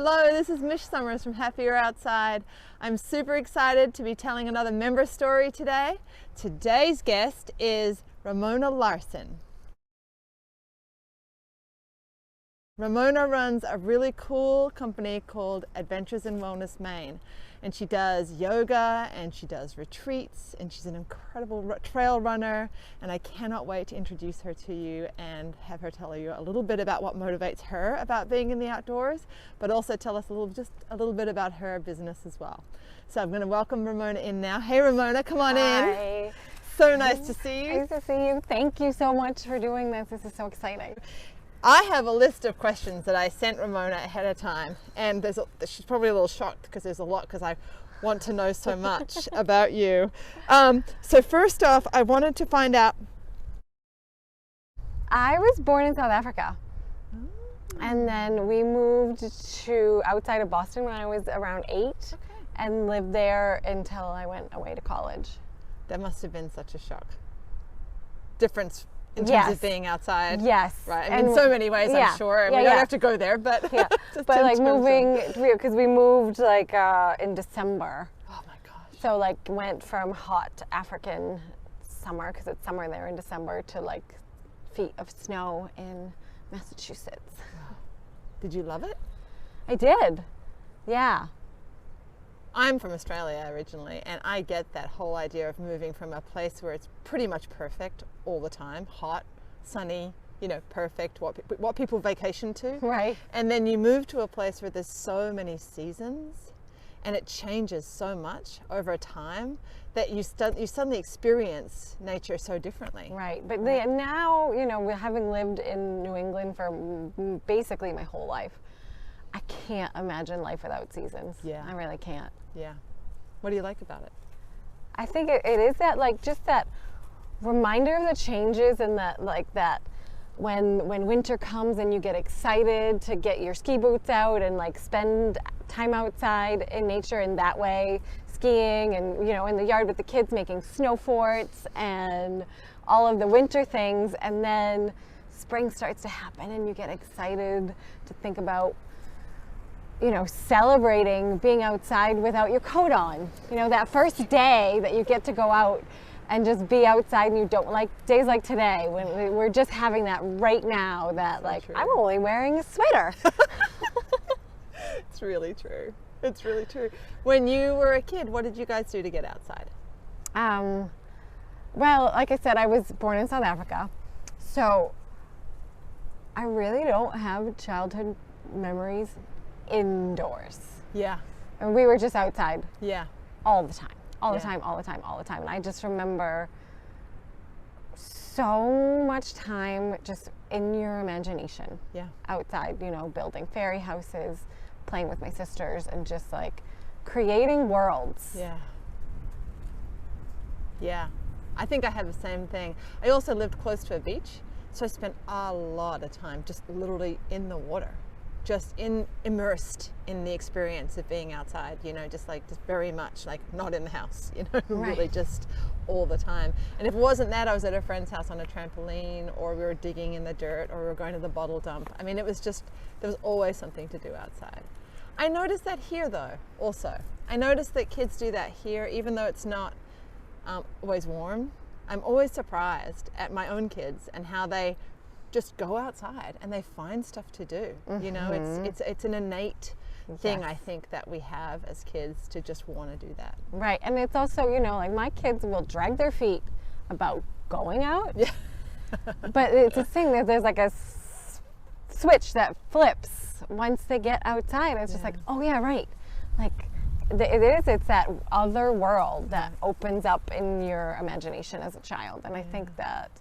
Hello, this is Mish Sommers from Happier Outside. I'm super excited to be telling another member story today. Today's guest is Ramona Larsen. Ramona runs a really cool company called Adventures in Wellness Maine, and she does yoga and she does retreats, and she's an incredible trail runner, and I cannot wait to introduce her to you and have her tell you a little bit about what motivates her about being in the outdoors, but also tell us just a little bit about her business as well. So I'm going to welcome Ramona in now. Hey Ramona, come on in. Hi. So nice to see you. Nice to see you. Thank you so much for doing this. This is so exciting. I have a list of questions that I sent Ramona ahead of time, and she's probably a little shocked because there's a lot, because I want to know so much about you. So first off, I wanted to find out. I was born in South Africa, and then we moved to outside of Boston when I was around 8, and lived there until I went away to college. That must have been such a shock. Difference in terms of being outside. Yes. Right. In so many ways, I'm sure. We don't have to go there, but but like moving, because we moved like in December. Oh my gosh. So like went from hot African summer, because it's summer there in December, to like feet of snow in Massachusetts. Wow. Did you love it? I did. Yeah. I'm from Australia originally, and I get that whole idea of moving from a place where it's pretty much perfect all the time, hot, sunny, perfect, what people vacation to. Right. And then you move to a place where there's so many seasons, and it changes so much over time that you suddenly experience nature so differently. Right. But now, having lived in New England for basically my whole life, I can't imagine life without seasons. Yeah. I really can't. Yeah. What do you like about it? I think it is that, like, just that reminder of the changes, and that, like, that when winter comes and you get excited to get your ski boots out and like spend time outside in nature in that way, skiing and, in the yard with the kids, making snow forts and all of the winter things. And then spring starts to happen and you get excited to think about celebrating being outside without your coat on. That first day that you get to go out and just be outside, and you don't like days like today when we're just having that right now, that I'm only wearing a sweater. It's really true. It's really true. When you were a kid, what did you guys do to get outside? Well, like I said, I was born in South Africa, so I really don't have childhood memories indoors. Yeah. And we were just outside. Yeah. All the time. All the time. And I just remember so much time just in your imagination. Yeah. Outside, building fairy houses, playing with my sisters, and just like creating worlds. Yeah. Yeah. I think I had the same thing. I also lived close to a beach, so I spent a lot of time just literally in the water. Just immersed in the experience of being outside, just very much like not in the house, really just all the time. And if it wasn't that, I was at a friend's house on a trampoline, or we were digging in the dirt, or we were going to the bottle dump. I mean, it was just, there was always something to do outside. I noticed that here though, also. I noticed that kids do that here, even though it's not always warm. I'm always surprised at my own kids and how they just go outside and they find stuff to do. It's an innate thing, I think, that we have as kids, to just want to do that. Right. And it's also, like my kids will drag their feet about going out. Yeah. But it's a thing that there's like a switch that flips once they get outside. It's just like, oh yeah, right. Like it's that other world that opens up in your imagination as a child. And I think that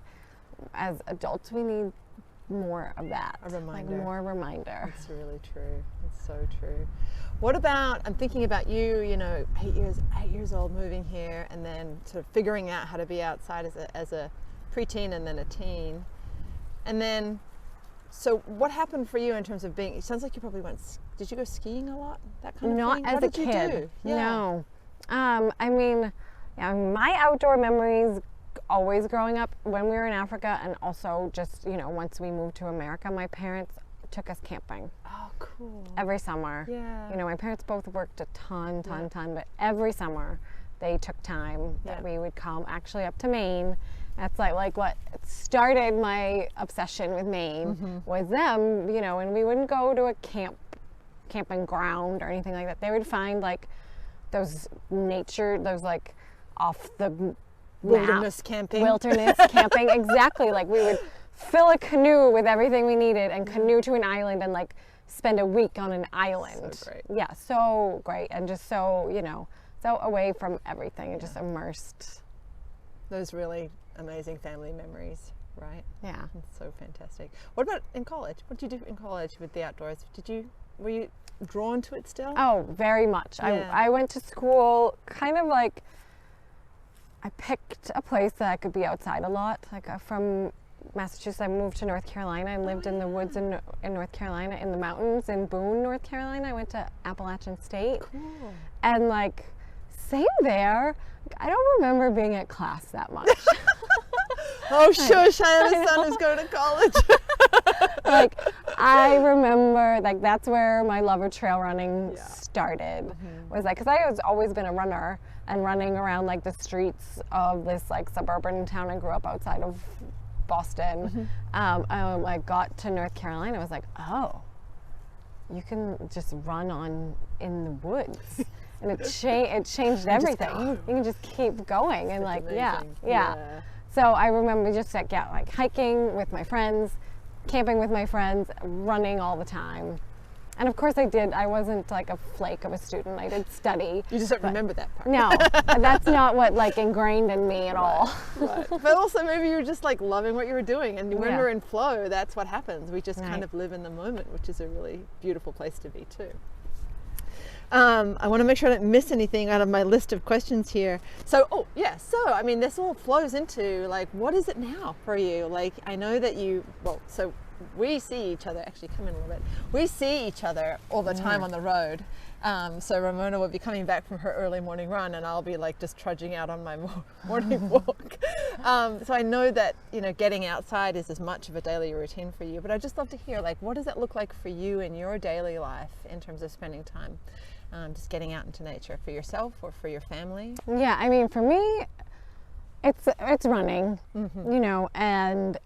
as adults, we need more of that. A reminder. Like more reminder. It's really true. It's so true. What about, I'm thinking about you, 8 years old, moving here, and then sort of figuring out how to be outside as a preteen and then a teen. And then, so what happened for you in terms of being, it sounds like you probably did you go skiing a lot? That kind of thing? Not as a kid. What did you do? Yeah. No. I mean, my outdoor memories always growing up when we were in Africa, and also just, once we moved to America, my parents took us camping Oh, cool. every summer. Yeah. You know, my parents both worked a ton, but every summer they took time that we would come actually up to Maine. That's like what started my obsession with Maine was them, you know, and we wouldn't go to a camping ground or anything like that. They would find like those like off the Wilderness camping. Wilderness camping, exactly. Like we would fill a canoe with everything we needed and canoe to an island and like spend a week on an island. So great. Yeah, so great. And just so, you know, so away from everything and just immersed. Those really amazing family memories, right? Yeah. It's so fantastic. What about in college? What did you do in college with the outdoors? Were you drawn to it still? Oh, very much. Yeah. I went to school kind of like, I picked a place that I could be outside a lot. Like from Massachusetts, I moved to North Carolina and lived in the woods in North Carolina, in the mountains in Boone, North Carolina. I went to Appalachian State. Cool. And like, same there. I don't remember being at class that much. Oh, shush, I have a son who's going to college. Like, I remember, like, that's where my love of trail running started. Was like, because I was always been a runner and running around like the streets of this like suburban town. I grew up outside of Boston. I got to North Carolina. I was like, oh, you can just run in the woods. And it changed everything. You can just keep going and like, yeah. So I remember just like hiking with my friends, camping with my friends, running all the time. And of course I wasn't like a flake of a student. I did study. You just don't remember that part. No, that's not what like ingrained in me at all. Right. But also maybe you were just like loving what you were doing, and when we're in flow, that's what happens. We just kind of live in the moment, which is a really beautiful place to be too. I want to make sure I don't miss anything out of my list of questions here. So I mean, this all flows into like, what is it now for you? Like, I know that so we see each other, actually come in a little bit. We see each other all the time on the road. So Ramona will be coming back from her early morning run and I'll be like just trudging out on my morning walk. So I know that, you know, getting outside is as much of a daily routine for you, but I'd just love to hear, like, what does it look like for you in your daily life in terms of spending time, just getting out into nature for yourself or for your family? Yeah, I mean, for me, it's running, you know, and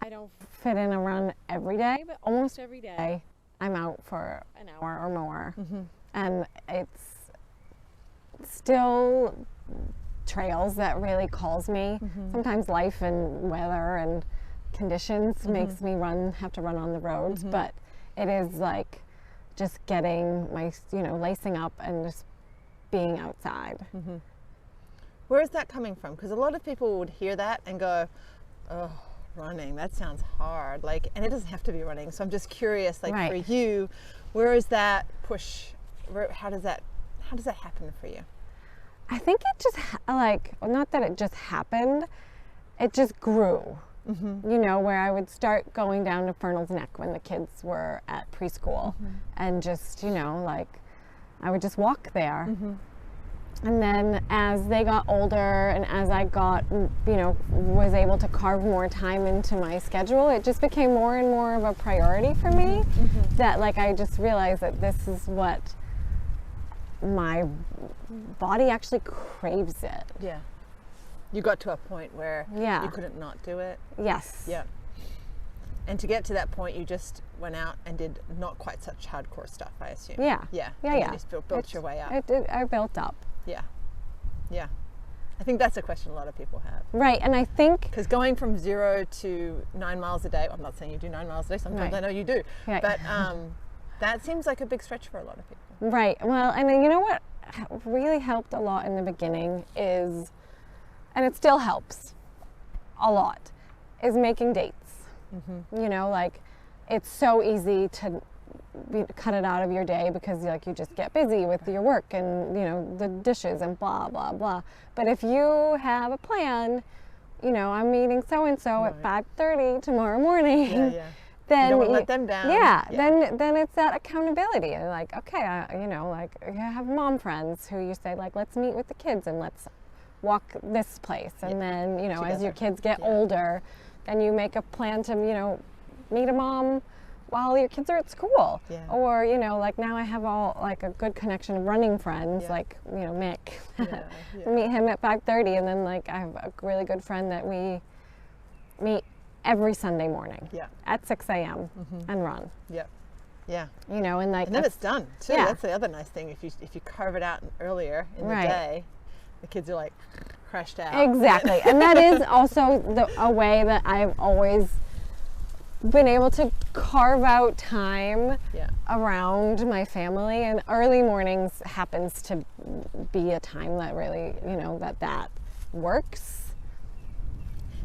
I don't fit in a run every day, but almost every day I'm out for an hour or more. And it's still trails that really calls me. Sometimes life and weather and conditions makes me have to run on the roads, but it is like just getting lacing up and just being outside. Where is that coming from? Because a lot of people would hear that and go, oh, running, that sounds hard. Like, and it doesn't have to be running. So I'm just curious, like, for you, where is that push? How does that happen for you? I think it just not that it just happened, it just grew. You know, where I would start going down to Fernald's Neck when the kids were at preschool and just, you know, like I would just walk there. And then as they got older and as I got, you know, was able to carve more time into my schedule, it just became more and more of a priority for me. That like I just realized that this is what my body actually craves it. Yeah. You got to a point where you couldn't not do it. Yes. Yeah. And to get to that point, you just went out and did not quite such hardcore stuff, I assume. Yeah. Yeah. Yeah. And you just built your way up. I built up. Yeah. Yeah. I think that's a question a lot of people have. Right. And I think because going from 0 to 9 miles a day, I'm not saying you do 9 miles a day, sometimes I know you do, but that seems like a big stretch for a lot of people. Right. Well, and you know what really helped a lot in the beginning is, and it still helps a lot, is making dates. You know, like it's so easy to cut it out of your day because like you just get busy with your work and, you know, the dishes and blah, blah, blah. But if you have a plan, you know, I'm meeting so-and-so at 5:30 tomorrow morning. Then you don't let them down. Then it's that accountability. And like, okay, you know, like you have mom friends who you say like, let's meet with the kids and let's walk this place. And then, you know, as your kids get older, then you make a plan to, you know, meet a mom while your kids are at school. Yeah. Or, you know, like now I have all like a good connection of running friends, Yeah. like, you know, Mick. Yeah, yeah. Meet him at 5:30, and then like I have a really good friend that we meet every Sunday morning Yeah. at 6 a.m. and run. Yep. Yeah. You know, and like And then it's done too. Yeah. That's the other nice thing. If you carve it out earlier in Right. the day, the kids are like crashed out. exactly. And that is also a way that I've always been able to carve out time Yeah. around my family, and early mornings happens to be a time that really, you know, that works.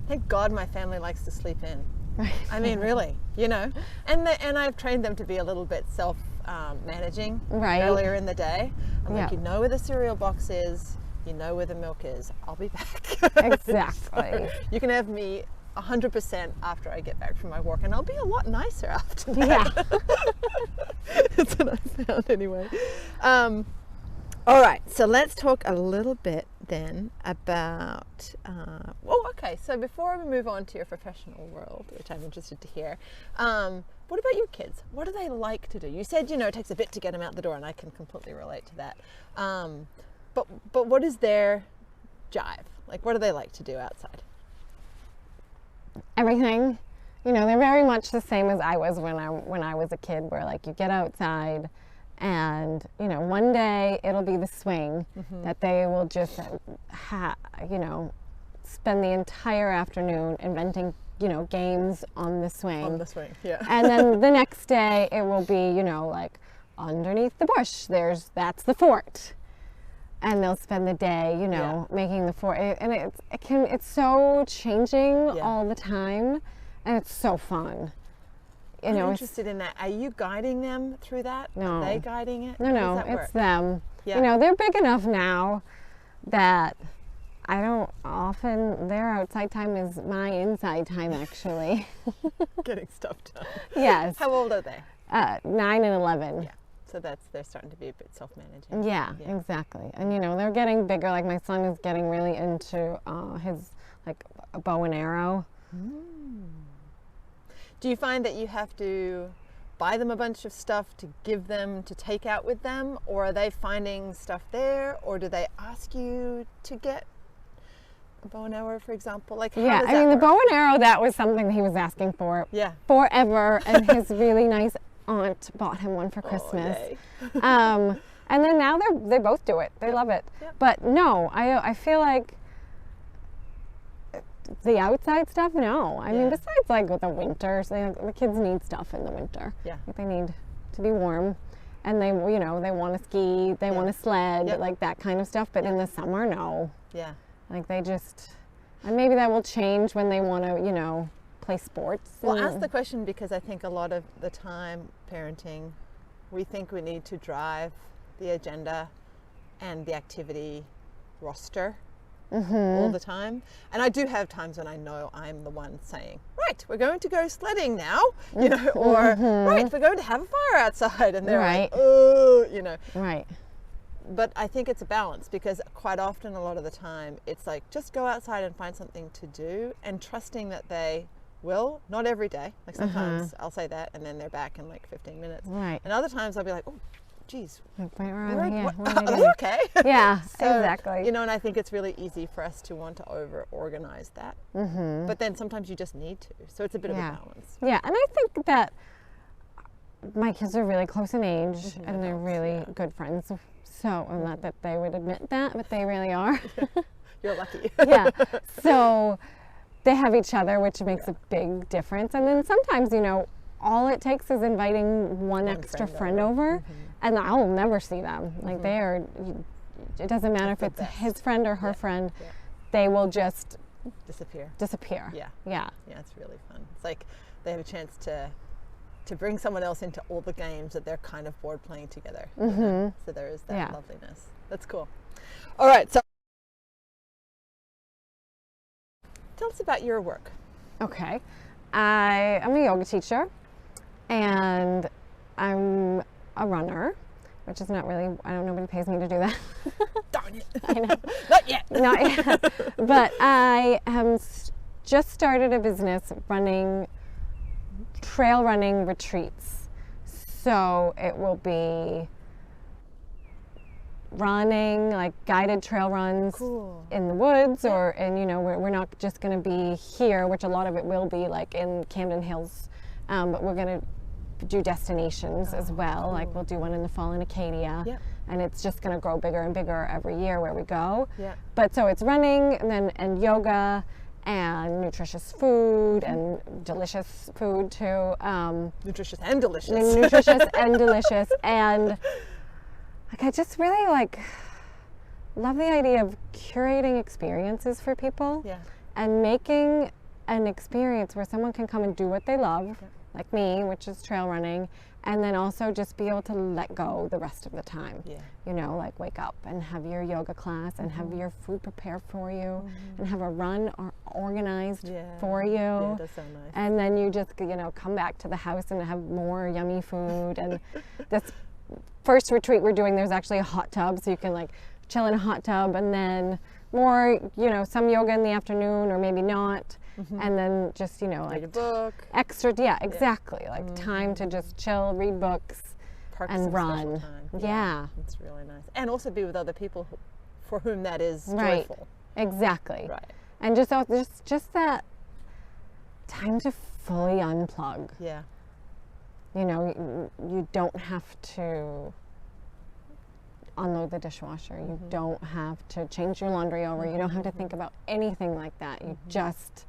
Thank God my family likes to sleep in. Right. I mean, really, you know, and I've trained them to be a little bit managing Right. earlier in the day. I'm like, Yeah. you know where the cereal box is, you know where the milk is. I'll be back. Exactly. So you can have me 100% after I get back from my walk, and I'll be a lot nicer after that. Yeah. That's what I found anyway. All right, so let's talk a little bit then about, okay, so before we move on to your professional world, which I'm interested to hear, what about your kids? What do they like to do? You said, you know, it takes a bit to get them out the door, and I can completely relate to that. But what is their jive? Like, what do they like to do outside? Everything. You know, they're very much the same as I was when I was a kid, where like you get outside and, you know, one day it'll be the swing that they will just you know, spend the entire afternoon inventing, you know, games on the swing. On the swing, yeah. And then the next day it will be, you know, like underneath the bush, that's the fort. And they'll spend the day, you know, making the fort. And it's so changing all the time, and it's so fun. You know, I'm interested in that. Are you guiding them through that? No. Are they guiding it? No, How does that it's work? them. Yeah. You know, they're big enough now that I don't often, their outside time is my inside time, actually. Getting stuff done. Yes. How old are they? 9 and 11. Yeah. So they're starting to be a bit self-managing. Yeah, exactly. And you know, they're getting bigger. Like my son is getting really into his like a bow and arrow. Do you find that you have to buy them a bunch of stuff to give them to take out with them, or are they finding stuff there, or do they ask you to get a bow and arrow, for example? Like, how Yeah, does I that mean, the work? bow and arrow, that was something he was asking for Yeah. forever, and his really nice aunt bought him one for Christmas. Oh, yay. And then now they both do it. They love it. Yep. But no, I feel like the outside stuff, no. I mean, besides like with the winter, so the kids need stuff in the winter. Yeah. Like they need to be warm, and they, you know, they want to ski, they want to sled, Yep. like that kind of stuff. But in the summer, no. Yeah. Like they just, and maybe that will change when they want to, you know, play sports. Well, ask the question because I think a lot of the time parenting, we think we need to drive the agenda and the activity roster all the time. And I do have times when I know I'm the one saying, right, we're going to go sledding now, you know, or right, we're going to have a fire outside. And they're like, oh, you know. Right. But I think it's a balance because quite often, a lot of the time, it's like just go outside and find something to do and trusting that they will, not every day. Like sometimes I'll say that and then they're back in like 15 minutes. Right. And other times I'll be like, oh, geez, Like, wait, where are they? Yeah, what are are they okay? Yeah, So, exactly. You know, and I think it's really easy for us to want to over-organize that. But then sometimes you just need to. So it's a bit of a balance. Yeah, and I think that my kids are really close in age and they're really good friends. So, not that they would admit that, but they really are. You're lucky. Yeah. So they have each other, which makes a big difference. And then sometimes, you know, all it takes is inviting one extra friend over, and I'll never see them. Like they are, it doesn't matter if it's his friend or her friend, they will just disappear. Yeah. Yeah. Yeah, it's really fun. It's like they have a chance to bring someone else into all the games that they're kind of bored playing together. You know? So there is that loveliness. That's cool. All right, so tell us about your work. Okay. I am a yoga teacher and I'm a runner, which is not really, nobody pays me to do that. Darn it. I know. Not yet. Not yet. But I just started a business running trail running retreats. So it will be running, like guided trail runs in the woods, or, and you know, we're not just going to be here, which a lot of it will be like in Camden Hills, but we're going to do destinations as well. Like we'll do one in the fall in Acadia, and it's just going to grow bigger and bigger every year where we go. But so it's running, and then yoga and nutritious food and delicious food too. Nutritious and delicious. Nutritious and delicious. And like, I just really like love the idea of curating experiences for people and making an experience where someone can come and do what they love, like me, which is trail running, and then also just be able to let go the rest of the time. You know, like wake up and have your yoga class and have your food prepared for you and have a run organized for you. Yeah, that's so nice. And then you just, you know, come back to the house and have more yummy food. And this first retreat we're doing, there's actually a hot tub, so you can like chill in a hot tub, and then more, you know, some yoga in the afternoon or maybe not. And then just, you know, like read a book. Extra, exactly. Like time to just chill, read books, and run. Yeah. It's really nice. And also be with other people for whom that is joyful. Exactly. Right. And just that time to fully unplug. Yeah. You know, you don't have to unload the dishwasher. You don't have to change your laundry over. You don't have to think about anything like that. You just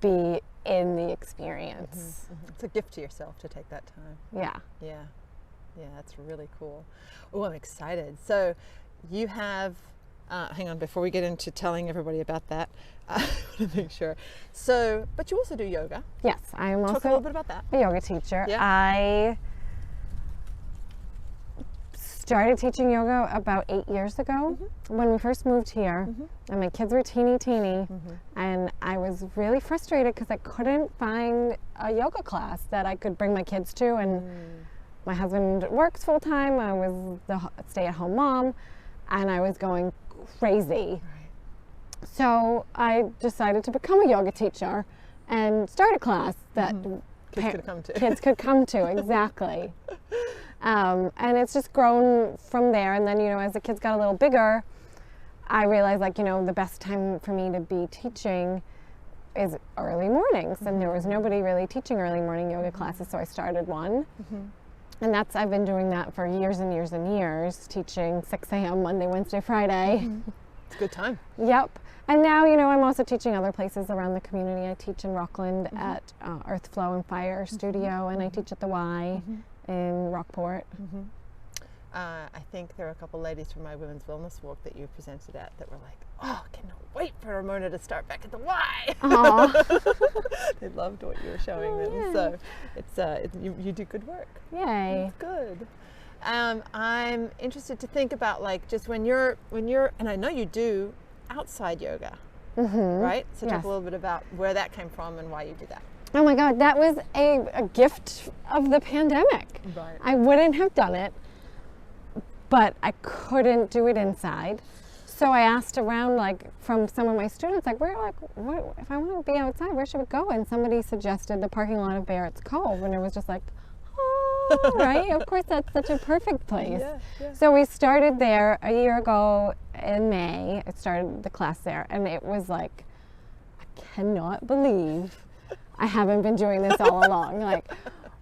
be in the experience. It's a gift to yourself to take that time. Yeah, that's really cool. Oh, I'm excited. So you have, hang on, before we get into telling everybody about that, I want to make sure. So, but you also do yoga. Yes, I am also Talk a little bit about that. a yoga teacher. I started teaching yoga about 8 years ago when we first moved here, and my kids were teeny, and I was really frustrated because I couldn't find a yoga class that I could bring my kids to, and my husband works full time. I was the stay-at-home mom, and I was going crazy. So I decided to become a yoga teacher and start a class that kids could come to. Exactly. And it's just grown from there. And then, you know, as the kids got a little bigger, I realized, like, you know, the best time for me to be teaching is early mornings. And there was nobody really teaching early morning yoga classes, so I started one. And I've been doing that for years and years and years, teaching 6 a.m. Monday, Wednesday, Friday. It's a good time. Yep. And now, you know, I'm also teaching other places around the community. I teach in Rockland at Earth, Flow and Fire Studio, and I teach at the Y in Rockport. I think there are a couple ladies from my women's wellness walk that you presented at that were like, oh, I cannot wait for Ramona to start back at the Y. They loved what you were showing them. So you do good work. Yay. It's good. I'm interested to think about, like, just when you're, and I know you do outside yoga, right? So talk a little bit about where that came from and why you do that. Oh my God, that was a gift of the pandemic. Right. I wouldn't have done it, but I couldn't do it inside. So I asked around, like, from some of my students, like, what, if I want to be outside, where should we go? And somebody suggested the parking lot of Barrett's Cove, and it was just like, oh, right? Of course, that's such a perfect place. So we started there a year ago in May. I started the class there, and it was like, I cannot believe I haven't been doing this all along. Like,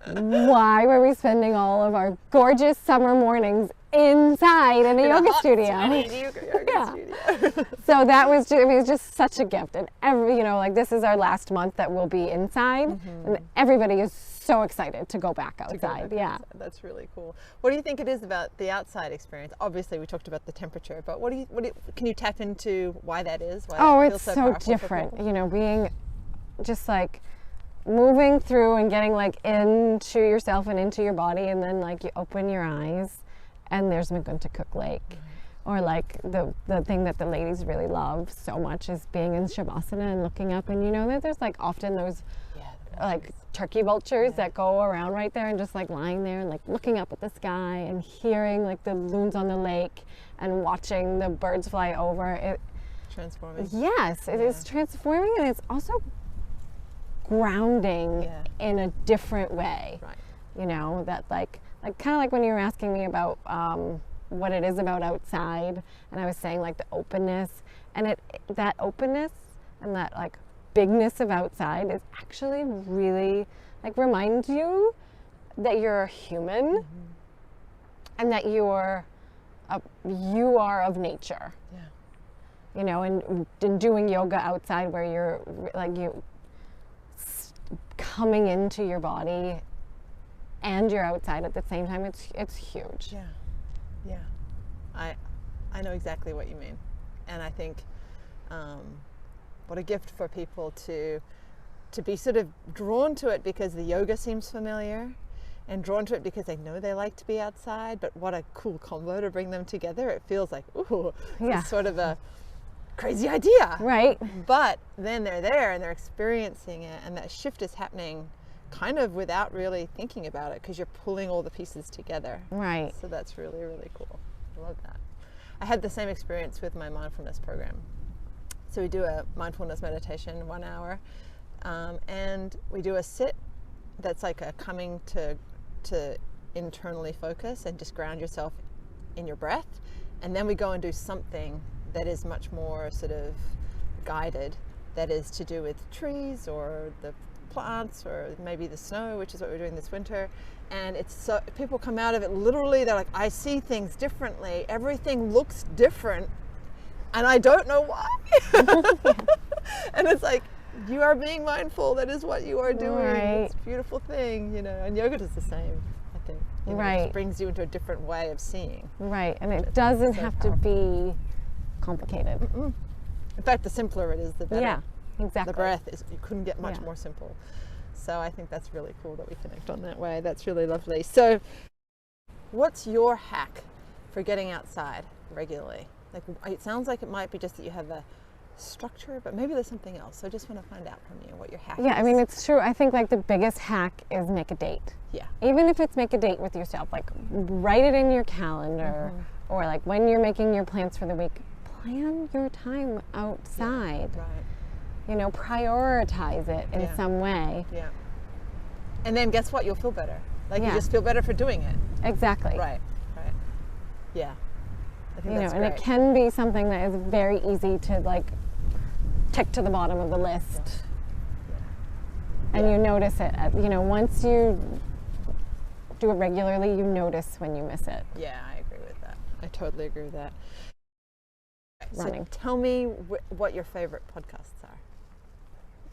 why were we spending all of our gorgeous summer mornings inside in a yoga studio? So that was just, it was just such a gift. And like, this is our last month that we'll be inside, and everybody is so excited to go back outside. Outside. That's really cool. What do you think it is about the outside experience? Obviously, we talked about the temperature, but can you tap into why that is? Why it's so different. You know, being just like moving through and getting like into yourself and into your body, and then like you open your eyes and there's Magunta Cook Lake. Or like the thing that the ladies really love so much is being in Shavasana and looking up, and you know that there's like often those like turkey vultures that go around right there and just like lying there and like looking up at the sky and hearing like the loons on the lake and watching the birds fly over. Transforming. Yes, it is transforming, and it's also grounding in a different way. Right. You know, that like kind of like when you were asking me about what it is about outside, and I was saying like the openness, and that openness and that like bigness of outside is actually really like reminds you that you're a human and that you are of nature. Yeah. You know, and doing yoga outside where you're like coming into your body and you're outside at the same time, it's huge. Yeah. Yeah. I know exactly what you mean. And I think what a gift for people to be sort of drawn to it because the yoga seems familiar, and drawn to it because they know they like to be outside, but what a cool combo to bring them together. It feels like, ooh, it's sort of a crazy idea. Right. But then they're there and they're experiencing it, and that shift is happening kind of without really thinking about it because you're pulling all the pieces together. Right. So that's really, really cool. I love that. I had the same experience with my mindfulness program. So we do a mindfulness meditation, 1 hour, and we do a sit that's like a coming to internally focus and just ground yourself in your breath. And then we go and do something that is much more sort of guided, that is to do with trees or the plants or maybe the snow, which is what we're doing this winter. And it's so, people come out of it literally, they're like, I see things differently, everything looks different, and I don't know why. And it's like, you are being mindful, that is what you are doing. Right. It's a beautiful thing, you know, and yoga does the same, I think. You know, Right. it brings you into a different way of seeing. Right, and it doesn't so have powerful. to be complicated. In fact, the simpler it is, the better. Yeah, exactly. The breath is, you couldn't get much Yeah. more simple. So I think that's really cool that we connect on that way. That's really lovely. So what's your hack for getting outside regularly? Like, it sounds like it might be just that you have a structure, but maybe there's something else. So I just want to find out from you what your hack is. Yeah, I mean, it's true. I think like the biggest hack is make a date. Yeah. Even if it's make a date with yourself, like write it in your calendar, or like when you're making your plans for the week, plan your time outside. Right. You know, prioritize it in some way. Yeah. And then guess what? You'll feel better. Like you Yeah. just feel better for doing it. Exactly. Right. Right. Yeah. I think You know, that's and great. it can be something that is very easy to like tick to the bottom of the list. And you notice it. You know, once you do it regularly, you notice when you miss it. Yeah, I agree with that. I totally agree with that. Running. So tell me what your favorite podcasts are.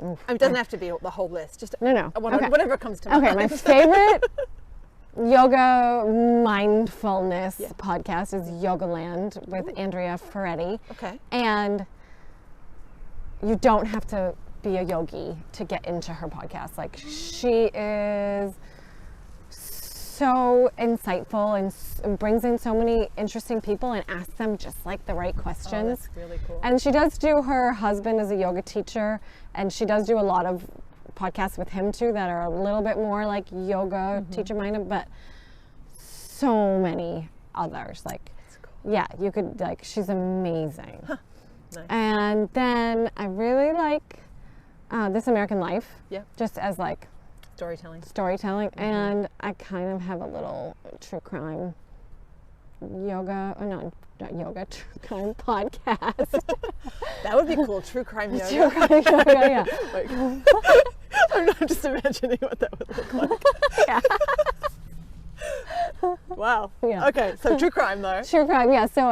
Oof. I mean, it doesn't have to be the whole list. Just No. Okay. whatever comes to mind. Okay, my favorite yoga mindfulness Yeah. podcast is Yoga Land with Andrea Ferretti. Okay. And you don't have to be a yogi to get into her podcast. Like, she is so insightful and brings in so many interesting people and asks them just like the right questions. Oh, that's really cool. And she does do, her husband is a yoga teacher, and she does do a lot of podcasts with him too that are a little bit more like yoga teacher minded, but so many others. Like, yeah, you could, like, she's amazing. Nice. And then I really like This American Life, Yeah. just as like Storytelling. and I kind of have a little true crime yoga, or not yoga, true crime podcast. That would be cool. True crime yoga. True crime yoga, yeah. Like, I'm just imagining what that would look like. Yeah. Wow. Yeah. Okay, so true crime though. True crime, yeah. So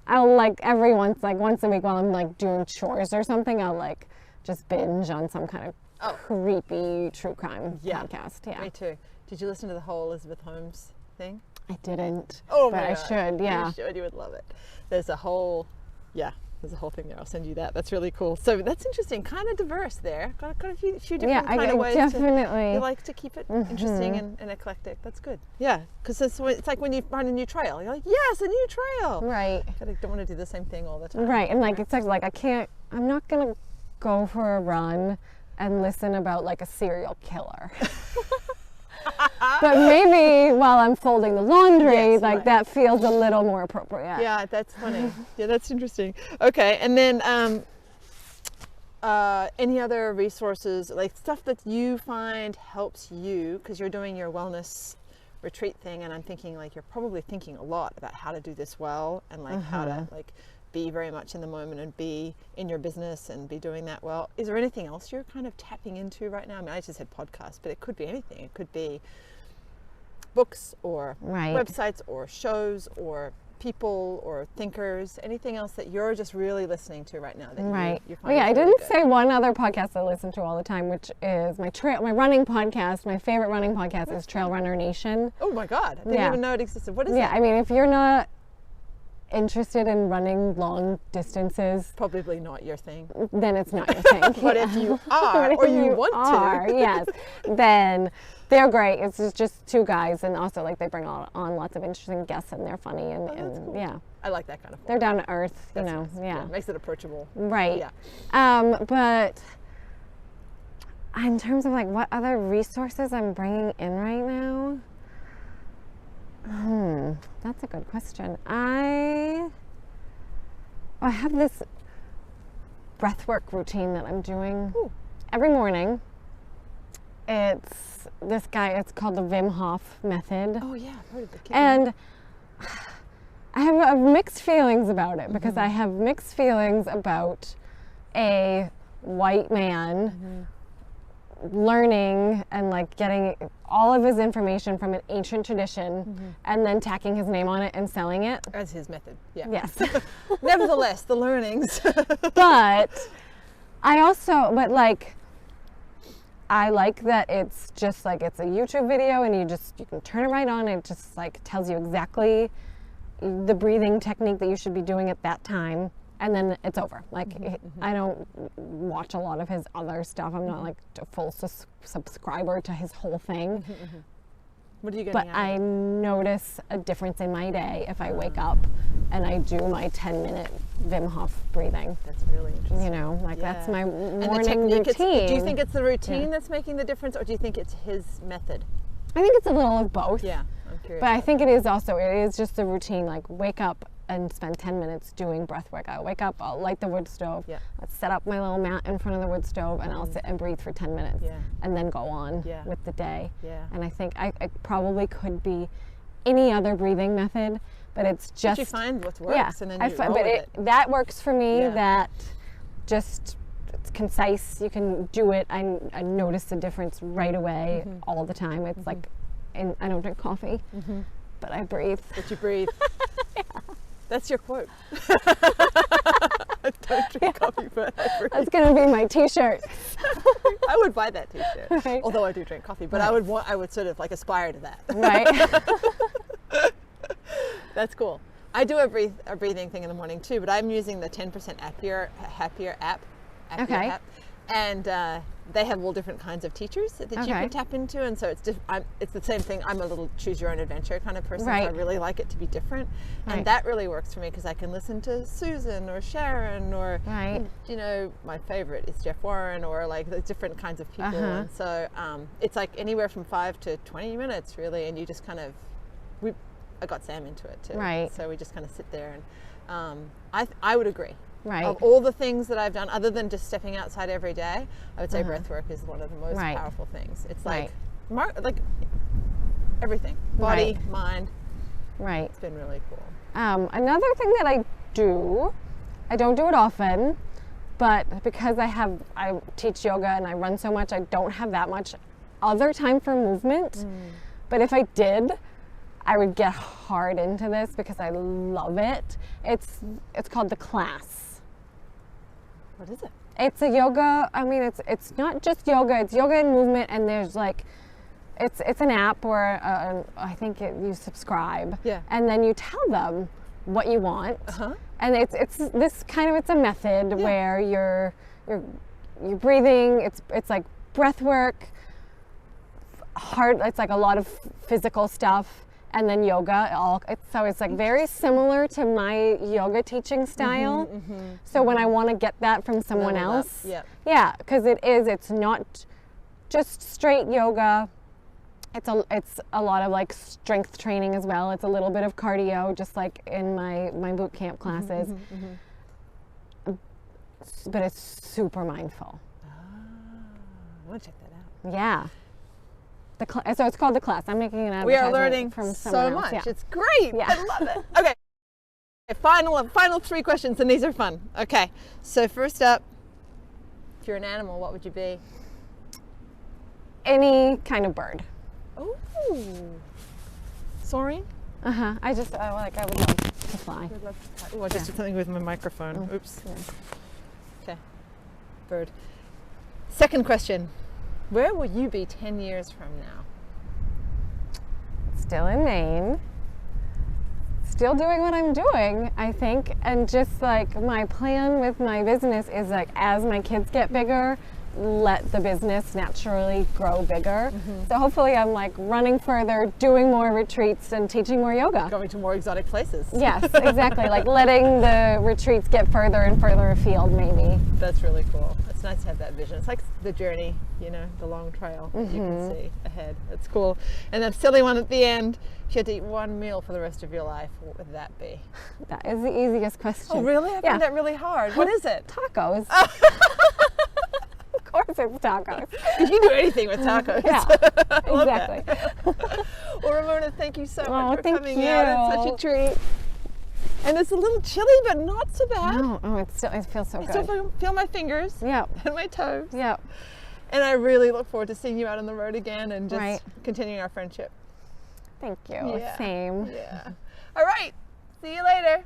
I'll like every once a week while I'm like doing chores or something, I'll like just binge on some kind of creepy true crime podcast. Yeah. Me too. Did you listen to the whole Elizabeth Holmes thing? I didn't. Oh, but my I God. should, yeah. You should. You would love it. There's a whole thing there. I'll send you that. That's really cool. So that's interesting. Kind of diverse there. Got a few different kind of ways. Definitely. You like to keep it interesting and eclectic. That's good. Yeah, because it's like when you find a new trail. You're like, yes, a new trail. Right. Don't want to do the same thing all the time. Right. And like it's like I'm not gonna go for a run and listen about like a serial killer. But maybe while I'm folding the laundry, that feels a little more appropriate. Yeah, that's funny. Yeah, that's interesting. Okay, and then Any other resources, like stuff that you find helps you, because you're doing your wellness retreat thing, and I'm thinking like you're probably thinking a lot about how to do this well, and like how to like be very much in the moment and be in your business and be doing that well. Is there anything else you're kind of tapping into right now? I mean, I just said podcasts, but it could be anything. It could be books or websites or shows or people or thinkers, anything else that you're just really listening to right now that you find I really didn't good? say one other podcast I listen to all the time, which is my running podcast. My favorite running podcast is Trail Runner Nation. Oh my God, I didn't even know it existed. What is Yeah, that? I mean, if you're not interested in running long distances, Probably not your thing. then it's not your thing. But if you are, or you want to, yes, then they're great. It's just two guys, and also like they bring on lots of interesting guests, and they're funny, and, cool. yeah, I like that kind of they're down to earth, That's you know. nice. Yeah, Makes it approachable. right. Yeah. But in terms of like what other resources I'm bringing in right now, that's a good question. I have this breathwork routine that I'm doing every morning. It's this guy, it's called the Wim Hoff method. Oh yeah, I've heard of it. And I have mixed feelings about it, because I have mixed feelings about a white man learning and like getting all of his information from an ancient tradition and then tacking his name on it and selling it. As his method, yeah. Yes. Nevertheless, the learnings. But I like that it's just like, it's a YouTube video and you can turn it right on, and it just like tells you exactly the breathing technique that you should be doing at that time, and then it's over. Like I don't watch a lot of his other stuff. I'm not like a full subscriber to his whole thing. What are you getting But out I of it? notice a difference in my day if I wake up and I do my 10-minute Wim Hof breathing. That's really interesting. You know, like that's my And the morning technique, routine. do you think it's the routine that's making the difference, or do you think it's his method? I think it's a little of both. Yeah, I'm curious. But I think it is just the routine, like wake up and spend 10 minutes doing breath work. I'll wake up, I'll light the wood stove, I'll set up my little mat in front of the wood stove, and I'll sit and breathe for 10 minutes and then go on with the day. Yeah. And I think I probably could be any other breathing method, but it's just... But you find what works, and then you roll but with it. that works for me, that just... It's concise, you can do it. I notice the difference right away all the time. It's like, and I don't drink coffee, but I breathe. But you breathe. That's your quote. I don't drink coffee, but I breathe. That's gonna be my t-shirt. I would buy that t-shirt. Right. Although I do drink coffee, but I would sort of like aspire to that. Right. That's cool. I do a breathing thing in the morning too, but I'm using the 10% Happier app. Okay. And they have all different kinds of teachers that you can tap into, and so it's it's the same thing. I'm a little choose your own adventure kind of person, so I really like it to be different, and that really works for me because I can listen to Susan or Sharon or you know, my favorite is Jeff Warren, or like the different kinds of people, and so it's like anywhere from 5 to 20 minutes really, and you just kind of I got Sam into it too, so we just kind of sit there, and I would agree. Of all the things that I've done, other than just stepping outside every day, I would say breath work is one of the most powerful things. It's like everything, body, mind. Right. It's been really cool. Another thing that I don't do it often, but because I teach yoga and I run so much, I don't have that much other time for movement. But if I did, I would get hard into this because I love it. It's called The Class. What is it? It's a yoga. I mean, it's not just yoga. It's yoga and movement, and there's like, it's an app where I think you subscribe, and then you tell them what you want, and it's a method where you're breathing. It's like breath work, hard. It's like a lot of physical stuff. And then yoga, so it's like very similar to my yoga teaching style. So when I want to get that from someone else, because it's not just straight yoga. It's a lot of like strength training as well. It's a little bit of cardio, just like in my boot camp classes. but it's super mindful. I want to check that out. Yeah. So it's called The Class. I'm making an We are advertisement learning from so someone much. else. Yeah. It's great. Yeah. I love it. Okay. Final 3 questions, and these are fun. Okay. So first up, if you're an animal, what would you be? Any kind of bird. Oh. Soaring? I would love to fly. Oh, I just did something with my microphone. Oh. Oops. Yeah. Okay. Bird. Second question. Where will you be 10 years from now? Still in Maine. Still doing what I'm doing, I think. And just like my plan with my business is like as my kids get bigger, let the business naturally grow bigger. So hopefully I'm like running further, doing more retreats and teaching more yoga. Going to more exotic places. Yes, exactly. Like letting the retreats get further and further afield maybe. That's really cool. It's nice to have that vision. It's like the journey, you know, the long trail that you can see ahead. That's cool. And that silly one at the end, if you had to eat one meal for the rest of your life, what would that be? That is the easiest question. Oh, really? I find that really hard. What is it? Tacos. Of course it's tacos. You can do anything with tacos. Yeah, I love exactly. that. Well, Ramona, thank you so much for thank coming you. out. It's such a treat. And it's a little chilly, but not so bad. No, it feels so I good. still feel my fingers Yeah. and my toes. Yeah. And I really look forward to seeing you out on the road again and just Right. continuing our friendship. Thank you. Yeah. Same. Yeah. All right. See you later.